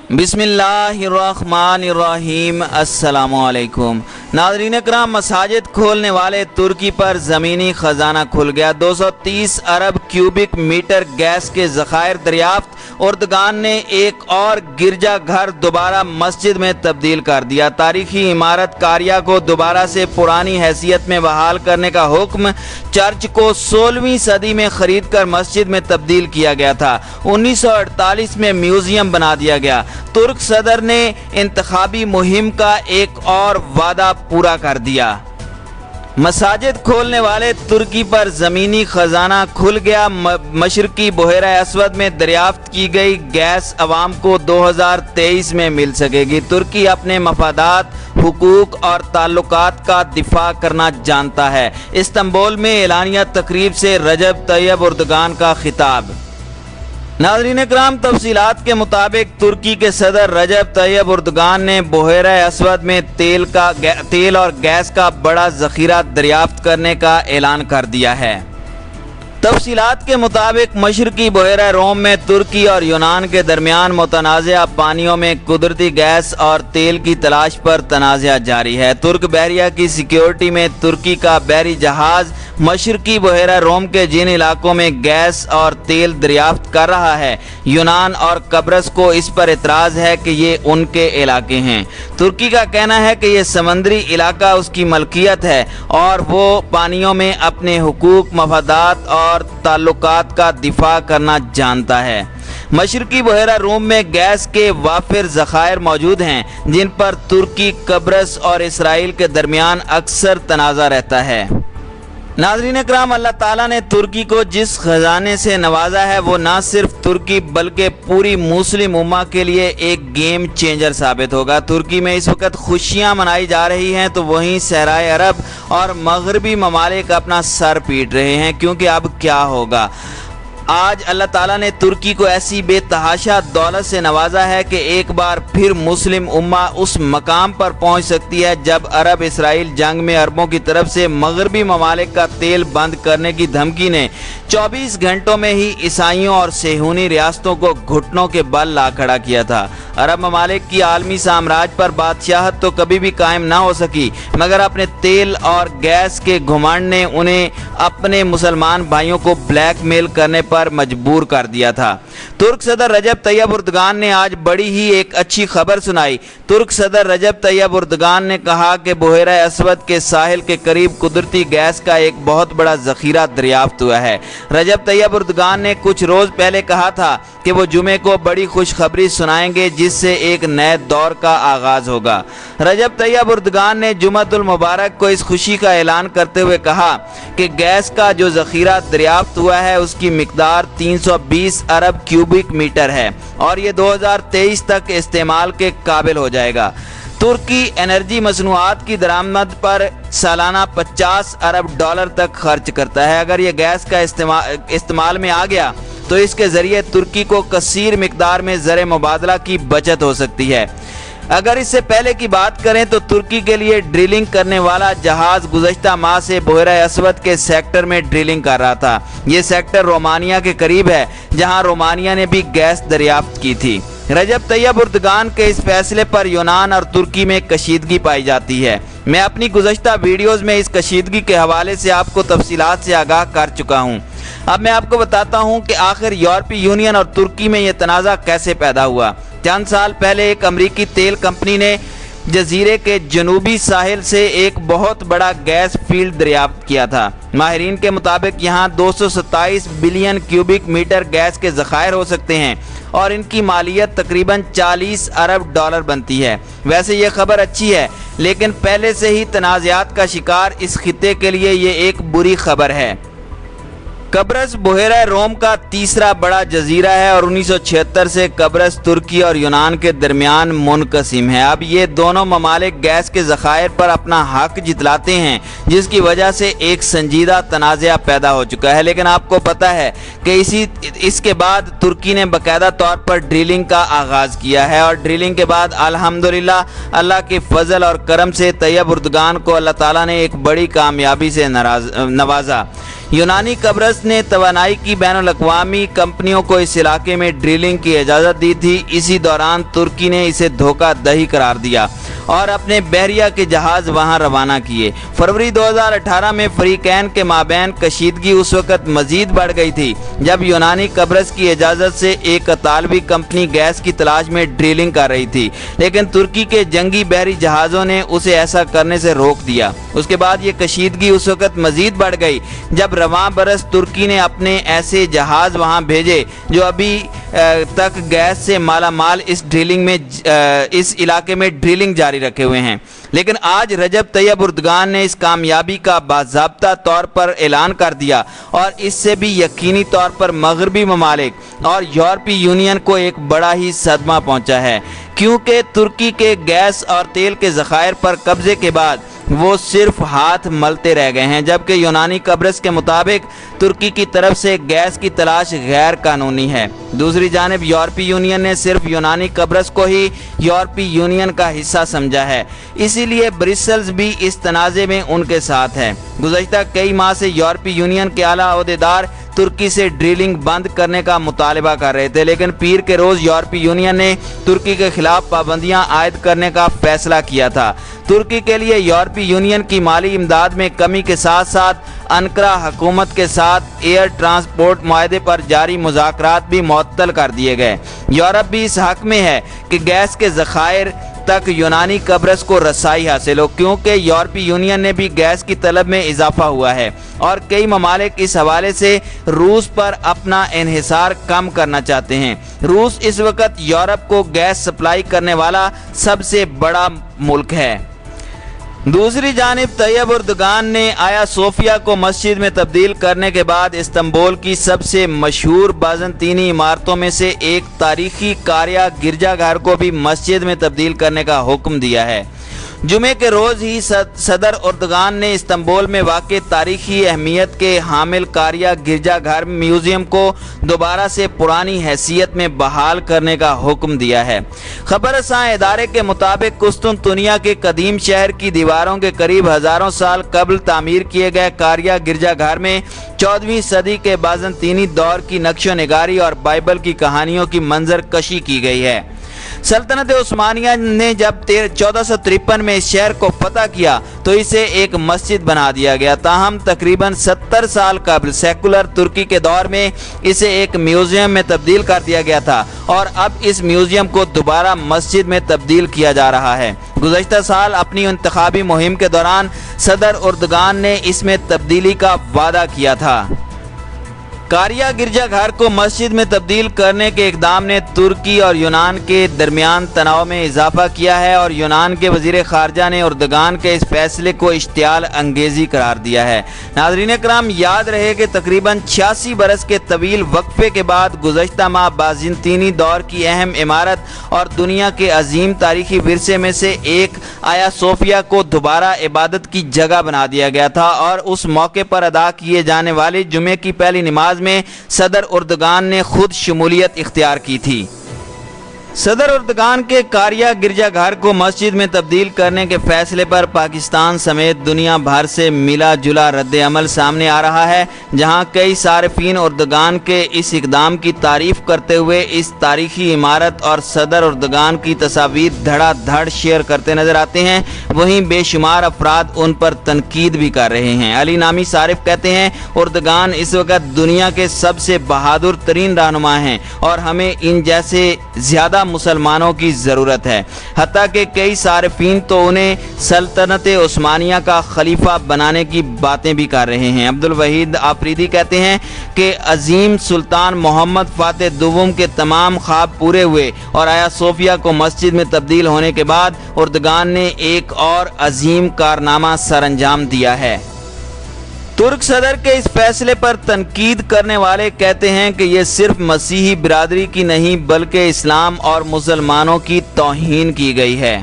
बिस्मिल्लाहिर्रहमानिर्रहीम। अस्सलाम वालेकुम नाज़रीन इकराम, मसाजिद खोलने वाले तुर्की पर ज़मीनी ख़जाना खुल गया। 230 अरब क्यूबिक मीटर गैस के ज़खायर दरियाफ्त। उर्दगान ने एक और गिरजा घर दोबारा मस्जिद में तब्दील कर दिया। तारीखी इमारत कारिया को दोबारा से पुरानी हैसियत में बहाल करने का हुक्म। चर्च को 16वीं सदी में खरीद कर मस्जिद में तब्दील किया गया था। 1948 में म्यूजियम बना दिया गया। तुर्क सदर ने इंतखाबी मुहिम का एक और वादा पूरा कर दिया। मसाजिद खोलने वाले तुर्की पर ज़मीनी ख़जाना खुल गया। मशरकी बहरा असवद में दरियाफ्त की गई गैस अवाम को 2023 में मिल सकेगी। तुर्की अपने मफादात, हुकूक और ताल्लुकात का दिफा करना जानता है। इस्तांबुल में एलानिया तकरीब से रजब तैयब एर्दोगान का खिताब। नाज़रीन इकराम, तफसीलात के मुताबिक तुर्की के सदर रजब तैयब एर्दोगान ने बहरा असवद में तेल और गैस का बड़ा ज़ख़ीरा दरियाफ्त करने का ऐलान कर दिया है। तफसीलात के मुताबिक मशरकी बहरा रोम में तुर्की और यूनान के दरमियान मुतनाज़ा पानियों में कुदरती गैस और तेल की तलाश पर तनाज़ा जारी है। तुर्क बहरिया की सिक्योरिटी में तुर्की का बहरी जहाज़ मशरकी बहरा रोम के जिन इलाकों में गैस और तेल दरियाफ्त कर रहा है, यूनान और कब्रस को इस पर एतराज़ है कि ये उनके इलाके हैं। तुर्की का कहना है कि ये समंदरी इलाका उसकी मलकियत है और वो पानियों में अपने हुकूक, मफादात और ताल्लुकात का दिफा करना जानता है। मशरकी बहरा रोम में गैस के वाफिर ज़खायर मौजूद हैं, जिन पर तुर्की, कब्रस और इसराइल के दरमियान अक्सर तनाज़ा रहता है। नाज़रीन इकराम, अल्लाह ताला ने तुर्की को जिस खजाने से नवाजा है वो ना सिर्फ तुर्की बल्कि पूरी मुस्लिम उम्मा के लिए एक गेम चेंजर साबित होगा। तुर्की में इस वक्त खुशियां मनाई जा रही हैं तो वहीं सहराए अरब और मगरबी ममालिक अपना सर पीट रहे हैं, क्योंकि अब क्या होगा। आज अल्लाह ताला ने तुर्की को ऐसी बेतहाशा दौलत से नवाजा है कि एक बार फिर मुस्लिम उम्मा उस मकाम पर पहुंच सकती है जब अरब इसराइल जंग में अरबों की तरफ से मगरबी ममालिक का तेल बंद करने की धमकी ने 24 घंटों में ही ईसाइयों और सेहूनी रियासतों को घुटनों के बल ला खड़ा किया था। अरब ममालिक की आलमी साम्राज्य पर बादशाहत तो कभी भी कायम ना हो सकी, मगर अपने तेल और गैस के घुमंड ने उन्हें अपने मुसलमान भाइयों को ब्लैकमेल करने पर मजबूर कर दिया था। तुर्क सदर रजब तैयब एर्दोगान ने आज बड़ी ही एक अच्छी खबर सुनाई। तुर्क सदर रजब तैयब एर्दोगान ने कहा कि बहरा असवद के साहिल के करीब कुदरती गैस का एक बहुत बड़ा ज़ख़ीरा दरियाफ्त हुआ है। रजब तैयब एर्दोगान ने कुछ रोज़ पहले कहा था कि वो जुमे को बड़ी खुशखबरी सुनाएंगे जिससे एक नए दौर का आगाज़ होगा। रजब तैयब एर्दोगान ने जुमअतुल मुबारक को इस खुशी का ऐलान करते हुए कहा कि गैस का जो ज़ख़ीरा दरियाफ्त हुआ है उसकी मिक़दार 320 अरब क्यूबिक मीटर है और ये 2023 तक इस्तेमाल के काबिल हो जाएगा। तुर्की एनर्जी मसनूआत की दरामद पर सालाना 50 अरब डॉलर तक खर्च करता है। अगर ये गैस का इस्तेमाल में आ गया तो इसके ज़रिए तुर्की को कसीर मिक़दार में ज़र मुबादला की बचत हो सकती है। अगर इससे पहले की बात करें तो तुर्की के लिए ड्रिलिंग करने वाला जहाज़ गुज़श्ता माह से बहरा असवद के सेक्टर में ड्रिलिंग कर रहा था। ये सेक्टर रोमानिया के करीब है, जहां रोमानिया ने भी गैस दरियाफ्त की थी। रजब तैयब एर्दोगान के इस फैसले पर यूनान और तुर्की में कशीदगी पाई जाती है। मैं अपनी गुज़श्ता वीडियोज़ में इस कशीदगी के हवाले से आपको तफसीलात से आगाह कर चुका हूँ। अब मैं आपको बताता हूँ कि आखिर यूरोपीय यूनियन और तुर्की में यह तनाज़ा कैसे पैदा हुआ। चंद साल पहले एक अमरीकी तेल कंपनी ने जजीरे के जनूबी साहिल से एक बहुत बड़ा गैस फील्ड दरियाफ्त किया था। माहिरीन के मुताबिक यहाँ 227 बिलियन क्यूबिक मीटर गैस के ज़खायर हो सकते हैं और इनकी मालियत तकरीबन 40 अरब डॉलर बनती है। वैसे ये खबर अच्छी है, लेकिन पहले से ही तनाज़ात का शिकार इस खित्ते के लिए ये एक बुरी खबर है। कब्रस बहरा रोम का तीसरा बड़ा जजीरा है और 1976 से कब्रस तुर्की और यूनान के दरमियान मुनक़सिम है। अब ये दोनों ममालिक गैस के ज़खायर पर अपना हक जितलाते हैं, जिसकी वजह से एक संजीदा तनाज़ा पैदा हो चुका है। लेकिन आपको पता है कि इसके बाद तुर्की ने बाकायदा तौर पर ड्रिलिंग का आगाज़ किया है और ड्रिलिंग के बाद अल्हम्दुलिल्लाह अल्लाह के फजल और करम से तैयब एर्दोगान को अल्लाह ताला ने एक बड़ी कामयाबी से नवाजा। यूनानी कब्रस ने तवानाई की बैनुल-अक़वामी कंपनियों को इस इलाके में ड्रिलिंग की इजाज़त दी थी। इसी दौरान तुर्की ने इसे धोखाधही करार दिया और अपने बहरिया के जहाज़ वहां रवाना किए। फरवरी 2018 में फरीकैन के माबैन कशीदगी उस वक्त मजीद बढ़ गई थी जब यूनानी कब्रस की इजाज़त से एक इतालवी कंपनी गैस की तलाश में ड्रिलिंग कर रही थी, लेकिन तुर्की के जंगी बहरी जहाज़ों ने उसे ऐसा करने से रोक दिया। उसके बाद ये कशीदगी उस वक्त मजीद बढ़ गई जब रवां बरस तुर्की ने अपने ऐसे जहाज़ वहां भेजे जो अभी तक गैस से माला माल इस इलाके में ड्रिलिंग जारी रखे हुए हैं। लेकिन आज रजब तैयब उर्दगान ने इस कामयाबी का बाज़ाब्ता तौर पर ऐलान कर दिया और इससे भी यकीनी तौर पर मगरबी ममालिक और यूरोपीय यूनियन को एक बड़ा ही सदमा पहुंचा है, क्योंकि तुर्की के गैस और तेल के ज़खायर पर कब्जे के बाद वो सिर्फ हाथ मलते रह गए हैं, जबकि यूनानी कब्रस के मुताबिक तुर्की की तरफ से गैस की तलाश गैर कानूनी है। दूसरी जानिब यूरोपीय यूनियन ने सिर्फ यूनानी कब्रस को ही यूरोपीय यूनियन का हिस्सा समझा है, इसीलिए ब्रिसेल्स भी इस तनाज़े में उनके साथ है। गुज़श्ता कई माह से यूरोपीय यूनियन के आला ओहदेदार तुर्की से ड्रिलिंग बंद करने का मुतालबा कर रहे थे, लेकिन पीर के रोज़ यूरोपीय यूनियन ने तुर्की के खिलाफ पाबंदियां आयद करने का फैसला किया था। तुर्की के लिए यूरोपीय यूनियन की माली इमदाद में कमी के साथ साथ अनकरा हुकूमत के साथ एयर ट्रांसपोर्ट मुआहदे पर जारी मुज़ाकरात भी मुअत्तल कर दिए गए। यूरोप भी इस हक में है कि गैस के ज़खायर तक यूनानी कब्रस को रसाई हासिल हो, क्योंकि यूरोपीय यूनियन ने भी गैस की तलब में इजाफा हुआ है और कई ममालिक इस हवाले से रूस पर अपना इन्हिसार कम करना चाहते हैं। रूस इस वक्त यूरोप को गैस सप्लाई करने वाला सबसे बड़ा मुल्क है। दूसरी जानिब तैयब उर्दगान ने आया सोफिया को मस्जिद में तब्दील करने के बाद इस्तांबुल की सबसे मशहूर बाज़ंतीनी इमारतों में से एक तारीखी कारिया गिरजाघर को भी मस्जिद में तब्दील करने का हुक्म दिया है। जुमे के रोज़ ही सदर उर्दगान ने इस्तांबुल में वाक़े तारीखी अहमियत के हामिल कारिया गिरजाघर म्यूज़ियम को दोबारा से पुरानी हैसियत में बहाल करने का हुक्म दिया है। खबर रसां इदारे के मुताबिक कुस्तुनतुनिया के कदीम शहर की दीवारों के करीब हज़ारों साल कबल तामीर किए गए कारिया गिरजाघर में 14वीं सदी के बाज़ंतीनी दौर की नक्शो निगारी और बाइबल की कहानियों की मंजर कशी की गई है। सल्तनत उस्मानिया ने जब 1453 में इस शहर को फतह किया तो इसे एक मस्जिद बना दिया गया, ताहम तकरीबन 70 साल कबल सेकुलर तुर्की के दौर में इसे एक म्यूज़ियम में तब्दील कर दिया गया था और अब इस म्यूज़ियम को दोबारा मस्जिद में तब्दील किया जा रहा है। गुज़श्ता साल अपनी इंतखाबी मुहिम के दौरान सदर उर्दगान ने इसमें तब्दीली का वादा किया था। कारिया गिरजाघर को मस्जिद में तब्दील करने के इक़दाम ने तुर्की और यूनान के दरमियान तनाव में इजाफा किया है और यूनान के वज़ीर ख़ारजा ने उर्दगान के इस फैसले को इश्तियाल अंगेज़ी करार दिया है। नाज़रीन कराम, याद रहे कि तकरीबन 86 बरस के तवील वक्फे के बाद गुज़श्ता माह बाज़ंतीनी दौर की अहम इमारत और दुनिया के अजीम तारीखी विरसे में से एक आया सोफिया को दोबारा इबादत की जगह बना दिया गया था और उस मौके पर अदा किए जाने वाली जुमे की पहली नमाज में सदर उर्दगान ने खुद शमूलियत इख्तियार की थी। सदर उर्दगान के कारिया गिरजाघर को मस्जिद में तब्दील करने के फैसले पर पाकिस्तान समेत दुनिया भर से मिला जुला रद्द अमल सामने आ रहा है, जहां कई सारिफीन उर्दगान के इस इक़दाम की तारीफ करते हुए इस तारीखी इमारत और सदर उर्दगान की तस्वीर धड़ाधड़ शेयर करते नजर आते हैं, वहीं बेशुमार अफराद उन पर तनकीद भी कर रहे हैं। अली नामी सारिफ कहते हैं, उर्दगान इस वक्त दुनिया के सबसे बहादुर तरीन रहनुमा हैं और हमें इन जैसे ज़्यादा मुसलमानों की ज़रूरत है। हत्ता कि कई सारिफीन तो उन्हें सल्तनत उस्मानिया का खलीफा बनाने की बातें भी कर रहे हैं। अब्दुल वहीद आफरीदी कहते हैं कि अजीम सुल्तान मोहम्मद फातेह दुवम के तमाम ख्वाब पूरे हुए और आया सोफिया को मस्जिद में तब्दील होने के बाद उर्दगान ने एक और अजीम कारनामा सरअंजाम दिया है। तुर्क सदर के इस फैसले पर तनकीद करने वाले कहते हैं कि यह सिर्फ मसीही बिरादरी की नहीं बल्कि इस्लाम और मुसलमानों की तौहीन की गई है।